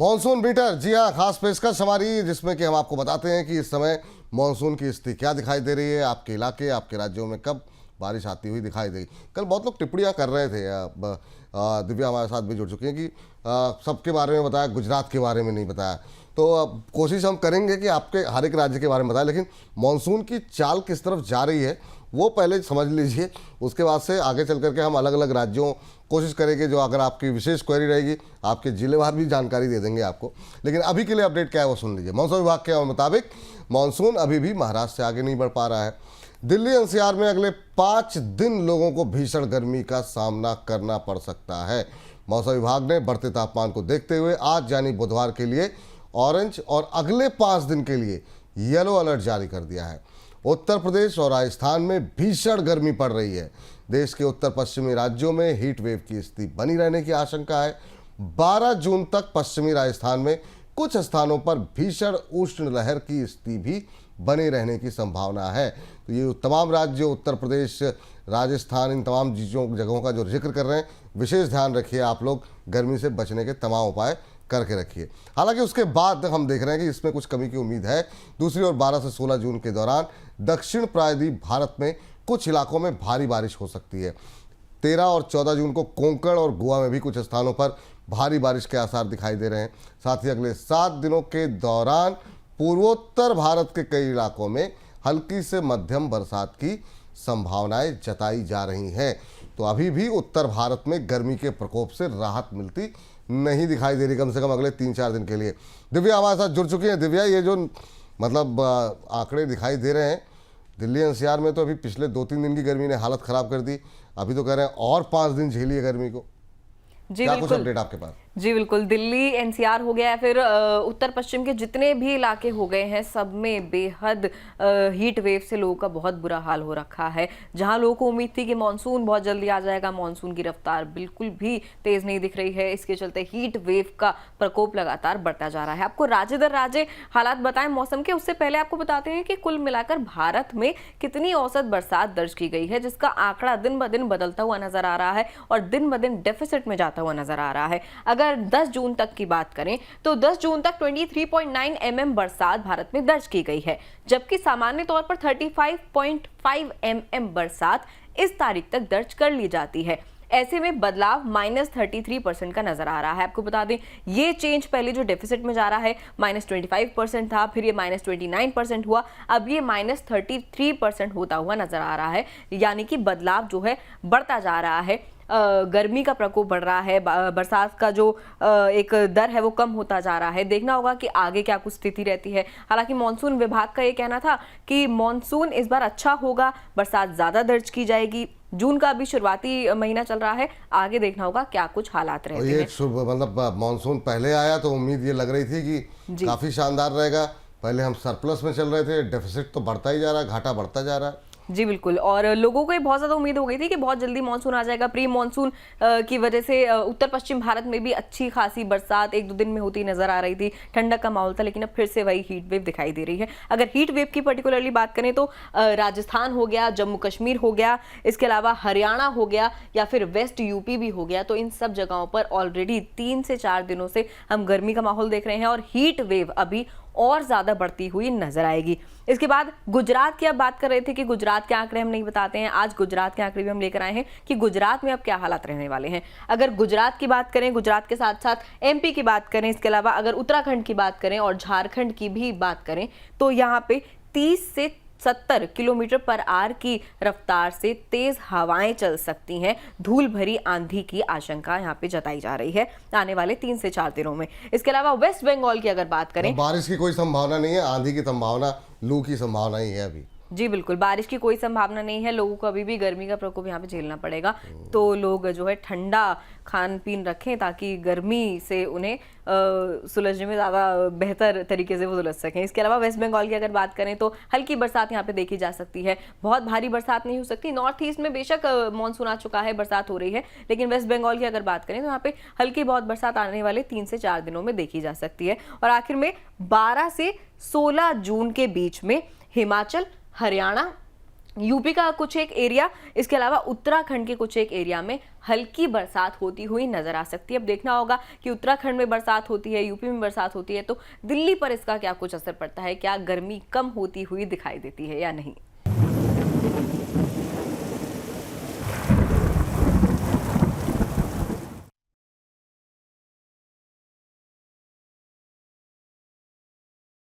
Monsoon beater, जी हाँ, खास पेशकश हमारी जिसमें कि हम आपको बताते हैं कि इस समय मॉनसून की स्थिति क्या दिखाई दे रही है, आपके इलाके आपके राज्यों में कब बारिश आती हुई दिखाई देगी। कल बहुत लोग टिप्पणियां कर रहे थे, दिव्या हमारे साथ भी जुड़ चुकी हैं कि सबके बारे में बताया, गुजरात के बारे में नहीं बताया। तो कोशिश हम करेंगे कि आपके हर एक राज्य के बारे में बताएं, लेकिन मॉनसून की चाल किस तरफ जा रही है वो पहले समझ लीजिए, उसके बाद से आगे चल करके हम अलग अलग राज्यों कोशिश करेंगे, जो अगर आपकी विशेष क्वेरी रहेगी आपके जिलेवार भी जानकारी दे देंगे आपको। लेकिन अभी के लिए अपडेट क्या है वो सुन लीजिए। मौसम विभाग के मुताबिक मानसून अभी भी महाराष्ट्र से आगे नहीं बढ़ पा रहा है। दिल्ली एनसीआर में अगले 5 दिन लोगों को भीषण गर्मी का सामना करना पड़ सकता है। मौसम विभाग ने बढ़ते तापमान को देखते हुए आज यानी बुधवार के लिए ऑरेंज और अगले 5 दिन के लिए येलो अलर्ट जारी कर दिया है। उत्तर प्रदेश और राजस्थान में भीषण गर्मी पड़ रही है। देश के उत्तर पश्चिमी राज्यों में हीट वेव की स्थिति बनी रहने की आशंका है। 12 जून तक पश्चिमी राजस्थान में कुछ स्थानों पर भीषण उष्ण लहर की स्थिति भी बने रहने की संभावना है। तो ये तमाम राज्य, उत्तर प्रदेश, राजस्थान, इन तमाम जगहों का जो जिक्र कर रहे हैं, विशेष ध्यान रखिए आप लोग, गर्मी से बचने के तमाम उपाय करके रखिए। हालांकि उसके बाद हम देख रहे हैं कि इसमें कुछ कमी की उम्मीद है। दूसरी ओर 12 से 16 जून के दौरान दक्षिण प्रायद्वीप भारत में कुछ इलाकों में भारी बारिश हो सकती है। 13 और 14 जून को कोंकण और गोवा में भी कुछ स्थानों पर भारी बारिश के आसार दिखाई दे रहे हैं। साथ ही अगले 7 दिनों के दौरान पूर्वोत्तर भारत के कई इलाकों में हल्की से मध्यम बरसात की संभावनाएं जताई जा रही हैं। तो अभी भी उत्तर भारत में गर्मी के प्रकोप से राहत मिलती नहीं दिखाई दे रही, कम से कम अगले 3-4 दिन के लिए। दिव्या हमारे साथ जुड़ चुकी है। दिव्या, ये जो मतलब आंकड़े दिखाई दे रहे हैं, दिल्ली एनसीआर में तो अभी पिछले 2-3 दिन की गर्मी ने हालत खराब कर दी, अभी तो कह रहे हैं और 5 दिन झेलिए गर्मी को। जी क्या बिल्कुल, कुछ अपडेट आपके पास? जी बिल्कुल, दिल्ली एनसीआर हो गया है, फिर उत्तर पश्चिम के जितने भी इलाके हो गए हैं सब में बेहद हीट वेव से लोगों का बहुत बुरा हाल हो रखा है। जहां लोगों को उम्मीद थी कि मानसून बहुत जल्दी आ जाएगा, मानसून की रफ्तार बिल्कुल भी तेज नहीं दिख रही है। इसके चलते हीट वेव का प्रकोप लगातार बढ़ता जा रहा है। आपको राज्य दर राज्य हालात बताएं मौसम के, उससे पहले आपको बताते हैं कि कुल मिलाकर भारत में कितनी औसत बरसात दर्ज की गई है, जिसका आंकड़ा दिन ब दिन बदलता हुआ नजर आ रहा है और दिन ब दिन डेफिसिट में जाता हुआ नजर आ रहा है। अगर 10 जून तक की बात करें तो 10 जून तक 23.9 mm बरसात भारत में दर्ज की गई है, जबकि सामान्य तौर पर 35.5 mm बरसात इस तारीख तक दर्ज कर ली जाती है। ऐसे में बदलाव -33% का नजर आ रहा है। आपको बता दें, ये चेंज पहले जो डेफिसिट में जा रहा है -25% था, फिर ये -29% हुआ, अब ये -33% होता हुआ नजर आ रहा है। यानी कि बदलाव जो है बढ़ता जा रहा है। गर्मी का प्रकोप बढ़ रहा है, बरसात का जो एक दर है वो कम होता जा रहा है। देखना होगा कि आगे क्या कुछ स्थिति रहती है। हालांकि मॉनसून विभाग का ये कहना था कि मॉनसून इस बार अच्छा होगा, बरसात ज्यादा दर्ज की जाएगी। जून का अभी शुरुआती महीना चल रहा है, आगे देखना होगा क्या कुछ हालात रहते हैं। मतलब मॉनसून पहले आया तो उम्मीद ये लग रही थी कि काफी शानदार रहेगा। पहले हम सरप्लस में चल रहे थे, डेफिसिट तो बढ़ता ही जा रहा है, घाटा बढ़ता जा रहा है। जी बिल्कुल, और लोगों को बहुत ज़्यादा उम्मीद हो गई थी कि बहुत जल्दी मानसून आ जाएगा। प्री मानसून की वजह से उत्तर पश्चिम भारत में भी अच्छी खासी बरसात 1-2 दिन में होती नजर आ रही थी, ठंडक का माहौल था, लेकिन अब फिर से वही हीट वेव दिखाई दे रही है। अगर हीट वेव की पर्टिकुलरली बात करें तो राजस्थान हो गया, जम्मू कश्मीर हो गया, इसके अलावा हरियाणा हो गया या फिर वेस्ट यूपी भी हो गया, तो इन सब जगहों पर ऑलरेडी 3 से 4 दिनों से हम गर्मी का माहौल देख रहे हैं और हीट वेव अभी और ज्यादा बढ़ती हुई नजर आएगी। इसके बाद गुजरात की अब बात कर रहे थे कि गुजरात के आंकड़े हम नहीं बताते हैं। आज गुजरात के आंकड़े भी हम लेकर आए हैं कि गुजरात में अब क्या हालात रहने वाले हैं। अगर गुजरात की बात करें, गुजरात के साथ साथ एमपी की बात करें, इसके अलावा अगर उत्तराखंड की बात करें और झारखंड की भी बात करें, तो यहाँ पे 30 से 70 किलोमीटर पर आवर की रफ्तार से तेज हवाएं चल सकती हैं। धूल भरी आंधी की आशंका यहाँ पे जताई जा रही है आने वाले 3 से 4 दिनों में। इसके अलावा वेस्ट बंगाल की अगर बात करें, बारिश की कोई संभावना नहीं है, आंधी की संभावना, लू की संभावना ही है अभी। जी बिल्कुल, बारिश की कोई संभावना नहीं है। लोगों को अभी भी गर्मी का प्रकोप यहाँ पे झेलना पड़ेगा, तो लोग जो है ठंडा खान पीन रखें ताकि गर्मी से उन्हें सुलझने में ज़्यादा बेहतर तरीके से वो सुलझ सकें। इसके अलावा वेस्ट बंगाल की अगर बात करें तो हल्की बरसात यहाँ पे देखी जा सकती है। बहुत भारी बरसात नहीं हो सकती। नॉर्थ ईस्ट में बेशक मानसून आ चुका है, बरसात हो रही है, लेकिन वेस्ट बंगाल की अगर बात करें तो यहाँ पे हल्की बहुत बरसात आने वाले 3 से 4 दिनों में देखी जा सकती है। और आखिर में 12 से 16 जून के बीच में हिमाचल, हरियाणा, यूपी का कुछ एक एरिया, इसके अलावा उत्तराखंड के कुछ एक एरिया में हल्की बरसात होती हुई नजर आ सकती है। अब देखना होगा कि उत्तराखंड में बरसात होती है, यूपी में बरसात होती है, तो दिल्ली पर इसका क्या कुछ असर पड़ता है, क्या गर्मी कम होती हुई दिखाई देती है या नहीं।